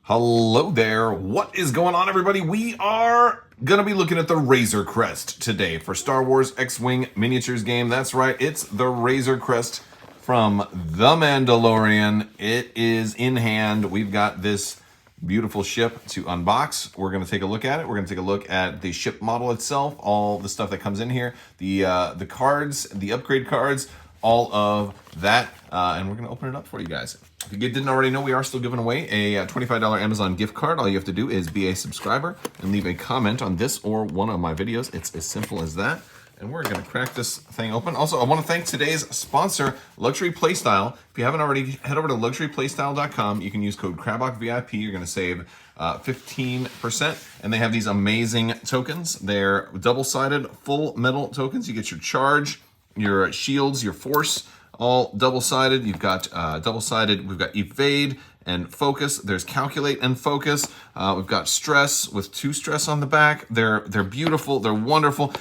Hello there. What is going on, everybody? We are going to be looking at the Razor Crest today for Star Wars X-Wing miniatures game. That's right. It's the Razor Crest from The Mandalorian. It is in hand. We've got this beautiful ship to unbox. We're going to take a look at it. We're going to take a look at the ship model itself, all the stuff that comes in here, the cards, the upgrade cards, all of that, and we're going to open it up for you guys. If you didn't already know, we are still giving away a $25 Amazon gift card. All you have to do is be a subscriber and leave a comment on this or one of my videos. It's as simple as that. And we're going to crack this thing open. Also, I want to thank today's sponsor, Luxury Playstyle. If you haven't already, head over to luxuryplaystyle.com. You can use code Crabbok VIP. You're going to save 15%. And they have these amazing tokens. They're double-sided, full metal tokens. You get your charge, your shields, your force, all double-sided. You've got double-sided, we've got evade and focus. There's calculate and focus. We've got stress with 2 stress on the back. They're beautiful. They're wonderful.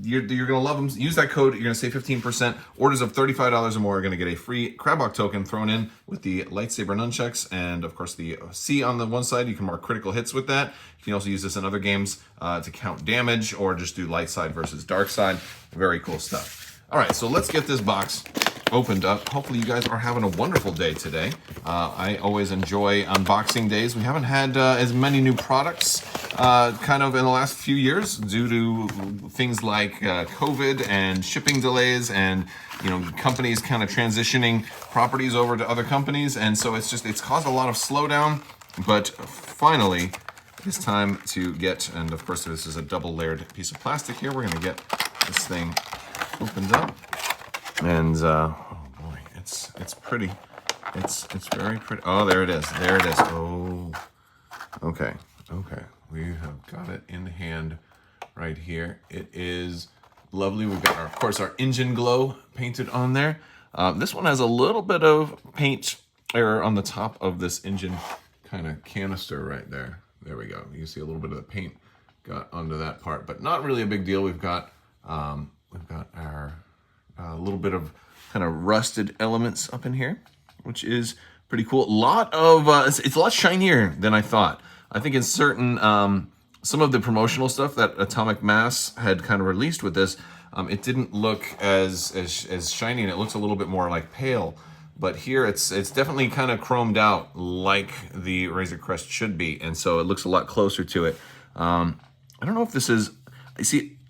You're going to love them. Use that code. You're going to save 15%. Orders of $35 or more are going to get a free Crabbok token thrown in with the lightsaber nunchucks. And of course the C on the one side, you can mark critical hits with that. You can also use this in other games to count damage or just do light side versus dark side. Very cool stuff. All right, so let's get this box opened up. Hopefully you guys are having a wonderful day today. I always enjoy unboxing days. We haven't had as many new products kind of in the last few years due to things like COVID and shipping delays and companies kind of transitioning properties over to other companies. And so it's caused a lot of slowdown, but finally it's time to get, and of course this is a double layered piece of plastic here. We're gonna get this thing opened up. And oh boy, it's pretty. It's very pretty. Oh, there it is. There it is. Oh, okay. We have got it in hand right here. It is lovely. We've got of course our engine glow painted on there. This one has a little bit of paint error on the top of this engine kind of canister right there. There we go. You can see a little bit of the paint got onto that part, but not really a big deal. We've got our a little bit of kind of rusted elements up in here, which is pretty cool. A lot of it's a lot shinier than I thought. I think in certain some of the promotional stuff that Atomic Mass had kind of released with this, it didn't look as shiny, and it looks a little bit more like pale. But here it's definitely kind of chromed out like the Razor Crest should be, and so it looks a lot closer to it. I don't know if this is.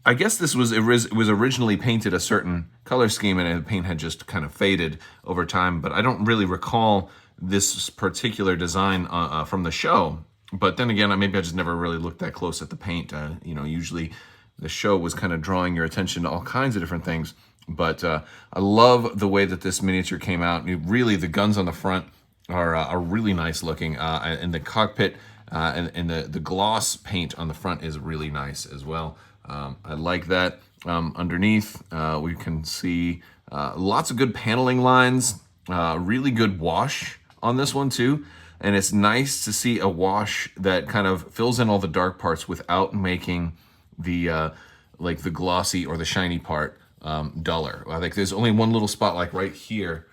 I guess this was originally painted a certain color scheme, and the paint had just kind of faded over time. But I don't really recall this particular design from the show. But then again, maybe I just never really looked that close at the paint. Usually the show was kind of drawing your attention to all kinds of different things. But I love the way that this miniature came out. Really, the guns on the front are really nice looking, and the cockpit and the gloss paint on the front is really nice as well. I like that. Underneath, we can see lots of good paneling lines, really good wash on this one too. And it's nice to see a wash that kind of fills in all the dark parts without making the like the glossy or the shiny part duller. I think there's only one little spot like right here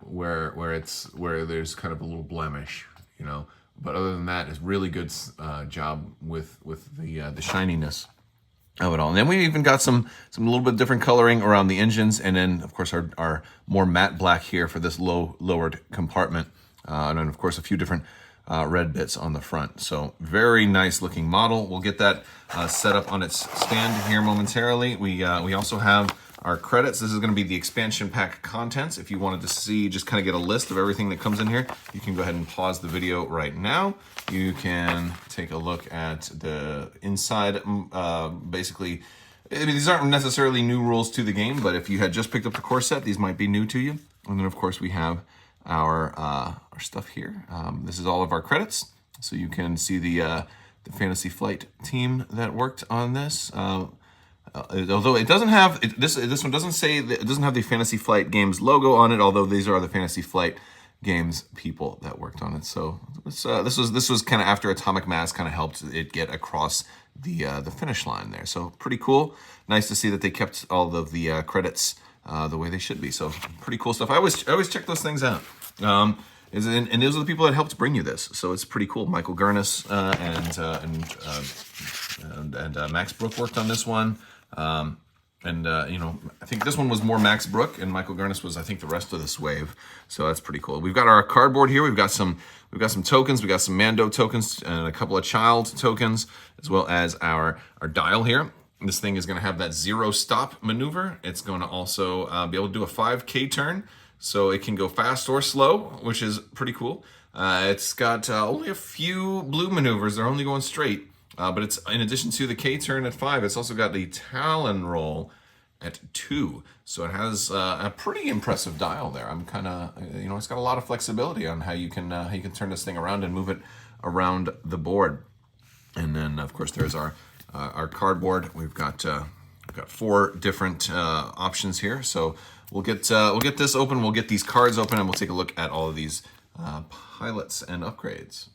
where there's kind of a little blemish, But other than that, it's really good job with the shininess of it all. And then we even got some little bit different coloring around the engines, and then of course our more matte black here for this lowered compartment, and then of course a few different red bits on the front. So very nice looking model. We'll get that set up on its stand here momentarily. We also have our credits. This is going to be the expansion pack contents. If you wanted to see, just kind of get a list of everything that comes in here, you can go ahead and pause the video right now. You can take a look at the inside. Basically, these aren't necessarily new rules to the game, but if you had just picked up the core set, these might be new to you. And then of course we have our stuff here. This is all of our credits, so you can see the Fantasy Flight team that worked on this. Although it doesn't have this one doesn't say that, it doesn't have the Fantasy Flight Games logo on it. Although these are the Fantasy Flight Games people that worked on it. So this was kind of after Atomic Mass kind of helped it get across the finish line there. So pretty cool. Nice to see that they kept all of the credits the way they should be. So pretty cool stuff. I always check those things out. and those are the people that helped bring you this, so it's pretty cool. Michael Gurnis and Max Brook worked on this one. You know, I think this one was more Max Brook, and Michael Gurnis was, I think, the rest of this wave. So that's pretty cool. We've got our cardboard here. We've got some tokens. We got some Mando tokens and a couple of child tokens, as well as our dial here. This thing is going to have that 0 stop maneuver. It's going to also be able to do a 5K turn, so it can go fast or slow, which is pretty cool. It's got only a few blue maneuvers. They're only going straight. But it's, in addition to the K turn at 5, it's also got the Talon roll at 2. So it has a pretty impressive dial there. I'm kind of, you know, it's got a lot of flexibility on how you can turn this thing around and move it around the board. And then, of course, there's our cardboard. We've got 4 different options here. So we'll get this open. We'll get these cards open, and we'll take a look at all of these pilots and upgrades.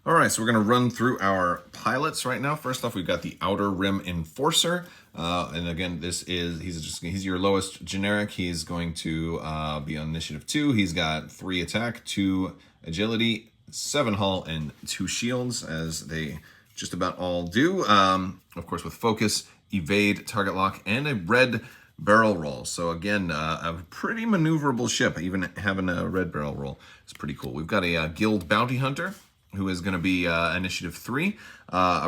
All right, so we're going to run through our pilots right now. First off, we've got the Outer Rim Enforcer. And again, he's your lowest generic. He's going to be on initiative 2. He's got 3 attack, 2 agility, 7 hull, and 2 shields, as they just about all do. Of course, with focus, evade, target lock, and a red barrel roll. So again, a pretty maneuverable ship. Even having a red barrel roll is pretty cool. We've got a Guild Bounty Hunter, who is going to be initiative 3.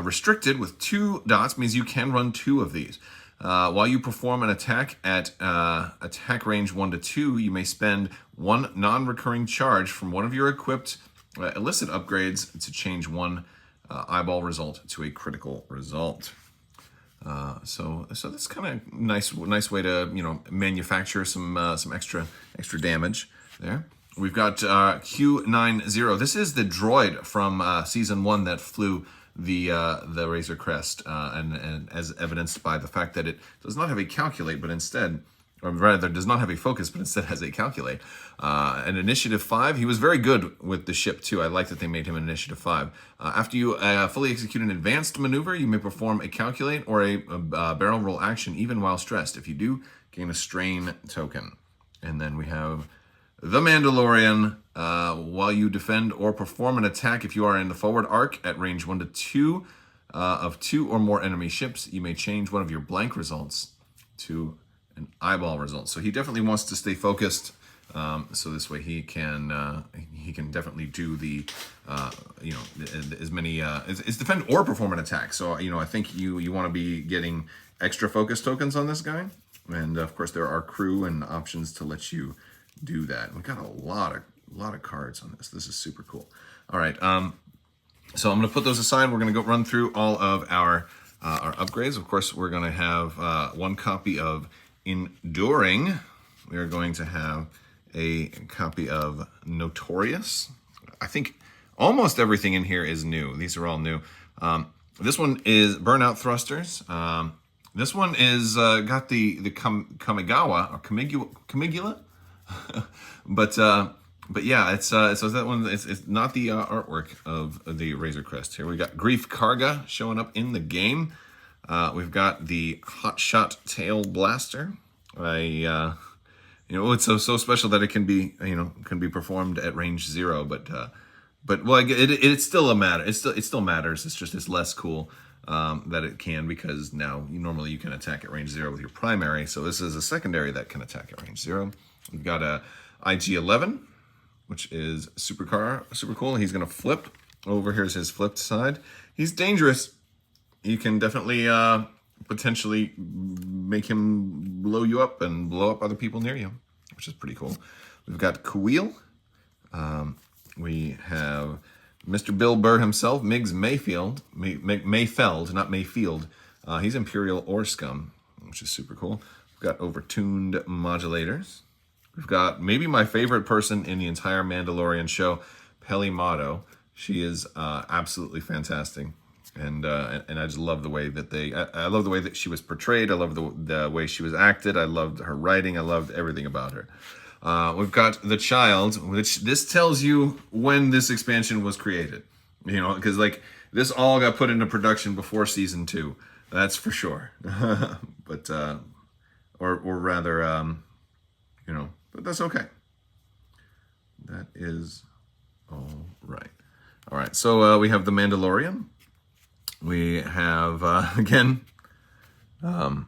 Restricted with 2 dots means you can run 2 of these. While you perform an attack at attack range 1 to 2, you may spend 1 non-recurring charge from one of your equipped illicit upgrades to change 1 eyeball result to a critical result. So that's kind of nice way to, you know, manufacture some extra damage there. We've got Q90. This is the droid from season 1 that flew the Razor Crest, and as evidenced by the fact that it does not have a calculate, but instead, or rather, does not have a focus, but instead has a calculate. And initiative 5, he was very good with the ship too. I like that they made him an initiative 5. After you fully execute an advanced maneuver, you may perform a calculate or a barrel roll action even while stressed. If you do, gain a strain token. And then we have the Mandalorian. While you defend or perform an attack, if you are in the forward arc at range 1 to 2 of 2 or more enemy ships, you may change one of your blank results to an eyeball result. So he definitely wants to stay focused. So this way he can definitely do the you know, as many it's defend or perform an attack. So, you know, I think you want to be getting extra focus tokens on this guy, and of course there are crew and options to let you do that. We got a lot of cards on this. This is super cool. All right, so I'm going to put those aside. We're going to go run through all of our upgrades. Of course, we're going to have 1 copy of Enduring. We are going to have a copy of Notorious. I think almost everything in here is new. These are all new. This one is Burnout Thrusters. This one is got the Kamigawa or Camigula. but yeah, it's so that one. It's not the artwork of the Razor Crest. Here we got Grief Karga showing up in the game. We've got the Hot Shot Tail Blaster. You know, it's so special that it can be, you know, can be performed at range 0. But well, it's still a matter. It still matters. It's just it's less cool that it can, because now normally you can attack at range 0 with your primary. So this is a secondary that can attack at range 0. We've got a IG-11, which is super cool. He's gonna flip. Over here's his flipped side. He's dangerous. You can definitely potentially make him blow you up and blow up other people near you, which is pretty cool. We've got Kuil. We have Mr. Bill Burr himself, Miggs Mayfeld, not Mayfield. He's Imperial Ore Scum, which is super cool. We've got Overtuned Modulators. We've got maybe my favorite person in the entire Mandalorian show, Peli Motto. She is absolutely fantastic. And I just love the way that I love the way that she was portrayed. I love the way she was acted. I loved her writing. I loved everything about her. We've got The Child, which this tells you when this expansion was created. You know, because like this all got put into production before season 2. That's for sure. But or rather, you know, but that's okay. That is All right. So we have the Mandalorian. We have again. You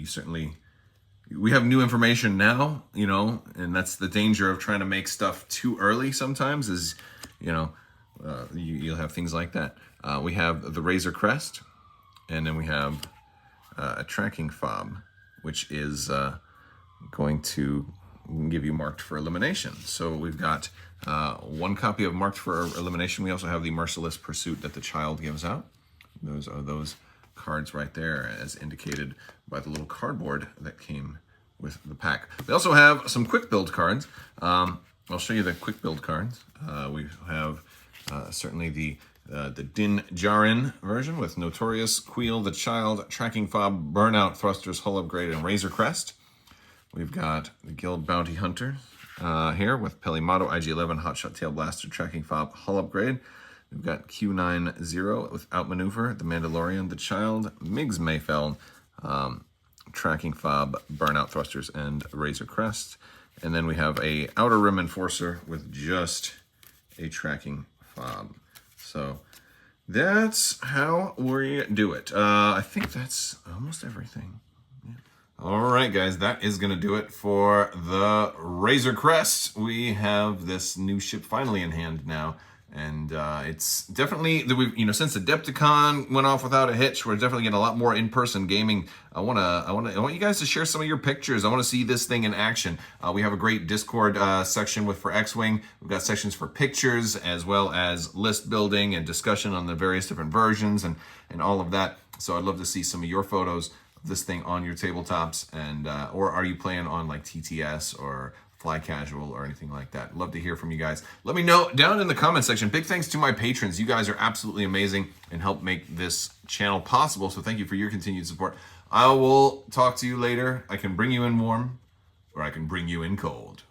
certainly. We have new information now, and that's the danger of trying to make stuff too early. Sometimes is, you'll have things like that. We have the Razor Crest, and then we have a tracking fob, which is going to give you marked for elimination. So we've got one copy of marked for elimination. We also have the Merciless Pursuit that the child gives out. Those are those cards right there, as indicated by the little cardboard that came with the pack. We also have some quick build cards. I'll show you the quick build cards. We have certainly the Din Djarin version with Notorious, Queel, the Child, Tracking Fob, Burnout, Thrusters, Hull Upgrade, and Razor Crest. We've got the Guild Bounty Hunter here with Pelimato, IG-11, Hotshot Tail Blaster, Tracking Fob, Hull Upgrade. We've got Q90 with Outmaneuver, the Mandalorian, the Child, Migs Mayfeld, Tracking Fob, Burnout, Thrusters, and Razor Crest. And then we have a Outer Rim Enforcer with just a Tracking Fob. So that's how we do it. I think that's almost everything. Yeah. All right, guys, that is going to do it for the Razor Crest. We have this new ship finally in hand now. And it's definitely, since Adepticon went off without a hitch, we're definitely getting a lot more in-person gaming. I want you guys to share some of your pictures. I want to see this thing in action. We have a great Discord section for X-Wing. We've got sections for pictures, as well as list building and discussion on the various different versions and all of that. So I'd love to see some of your photos of this thing on your tabletops, and or are you playing on like TTS or Fly Casual or anything like that? Love to hear from you guys. Let me know down in the comment section. Big thanks to my patrons. You guys are absolutely amazing and help make this channel possible. So thank you for your continued support. I will talk to you later. I can bring you in warm, or I can bring you in cold.